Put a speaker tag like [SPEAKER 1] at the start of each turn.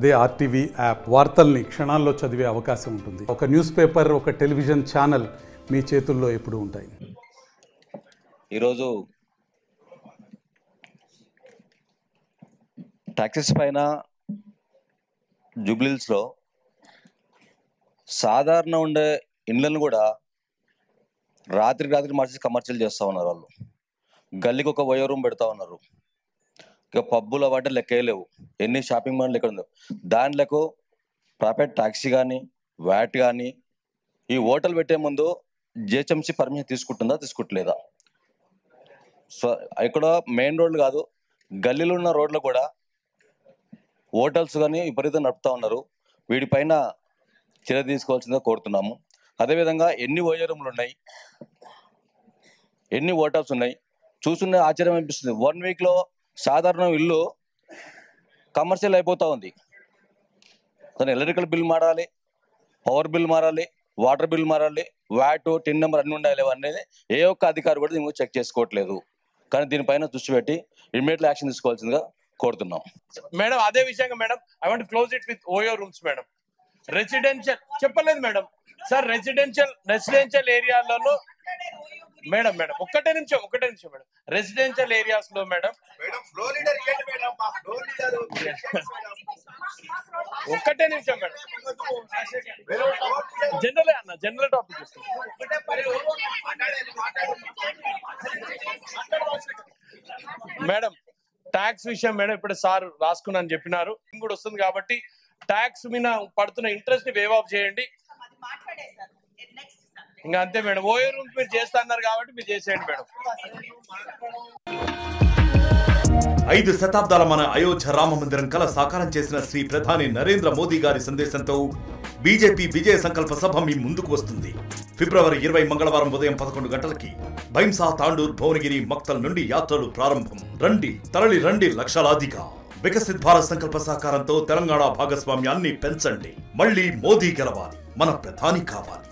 [SPEAKER 1] అదే RTV app వార్తల్ని క్షణాల్లో చదివే అవకాశం ఉంటుంది. ఒక న్యూస్ పేపర్, ఒక టెలివిజన్ ఛానల్ మీ చేతుల్లో ఎప్పుడూ ఉంటాయి.
[SPEAKER 2] ఈరోజు టాక్సీస్ పైన జూబ్లీహిల్స్లో సాధారణ ఉండే ఇండ్లను కూడా రాత్రి మార్చేసి కమర్షియల్ చేస్తూ ఉన్నారు. వాళ్ళు గల్లీకి ఒక వయో రూమ్ పెడతా ఉన్నారు. ఇక పబ్బులు అవంటే లెక్కేయలేవు. ఎన్ని షాపింగ్ మాల్లు ఎక్కడ ఉందో దాంట్లకు ప్రైవేట్ ట్యాక్సీ కానీ వ్యాట్ కానీ ఈ హోటల్ పెట్టే ముందు జిహెచ్ఎంసీ పర్మిషన్ తీసుకుంటలేదా? సో ఇక్కడ మెయిన్ రోడ్లు కాదు, గల్లీలో ఉన్న రోడ్లు కూడా హోటల్స్ కానీ విపరీతంగా నడుపుతా ఉన్నారు. వీటిపైన చర్య తీసుకోవాల్సిందిగా కోరుతున్నాము. అదేవిధంగా ఎన్ని వయో రూమ్లు ఉన్నాయి, ఎన్ని హోటల్స్ ఉన్నాయి చూస్తున్న ఆశ్చర్యం అనిపిస్తుంది. 1 వీక్లో సాధారణ ఇల్లు కమర్షియల్ అయిపోతూ ఉంది. దాని ఎలక్ట్రికల్ బిల్ మారాలి, పవర్ బిల్ మారాలి, వాటర్ బిల్ మారాలి, వ్యాట్, టిన్ నెంబర్ అన్నీ ఉండాలి. అనేది ఏ ఒక్క అధికారి కూడా దీన్ని చెక్ చేసుకోవట్లేదు. కానీ దీనిపైన దృష్టి పెట్టి ఇమ్మీడియట్ యాక్షన్ తీసుకోవాల్సిందిగా కోరుతున్నాం.
[SPEAKER 3] మేడం అదే విషయంగా madam I want close it with OYO rooms madam. Residential చెప్పలేదు మేడం సార్, రెసిడెన్షియల్ ఏరియాలలో మేడం ఒక్కటే నిమిషం మేడం. రెసిడెన్షియల్ ఏరియాస్ లో మేడం ఒక్కటే నిమిషం madam. General topic madam. Tax విషయం మేడం ఇప్పుడు సార్ రాసుకున్నాను చెప్పినారు, కూడా వస్తుంది కాబట్టి ట్యాక్స్ మీద పడుతున్న ఇంట్రెస్ట్ ని వేవ్ ఆఫ్ చేయండి. ఇంకా అంతే మేడం. ఓయో రూమ్స్ మీరు చేస్తా అన్నారు కాబట్టి మీరు చేసేయండి మేడం.
[SPEAKER 4] 5 శతాబ్దాల మన అయోధ్య రామ మందిరం కల సాకారం చేసిన శ్రీ ప్రధాని నరేంద్ర మోదీ గారి సందేశంతో బీజేపీ విజయ సంకల్ప సభ మీ ముందుకు వస్తుంది. ఫిబ్రవరి 20 మంగళవారం ఉదయం 11 గంటలకి భైంసా, తాండూర్, భువనగిరి, మక్తల్ నుండి యాత్రలు ప్రారంభం. తరలి రండి లక్షలాదిగా. వికసిత్ భారత్ సంకల్ప సహకారంతో తెలంగాణ భాగస్వామ్యాన్ని పెంచండి. మళ్ళీ మోదీ గెలవాలి, మన ప్రధాని కావాలి.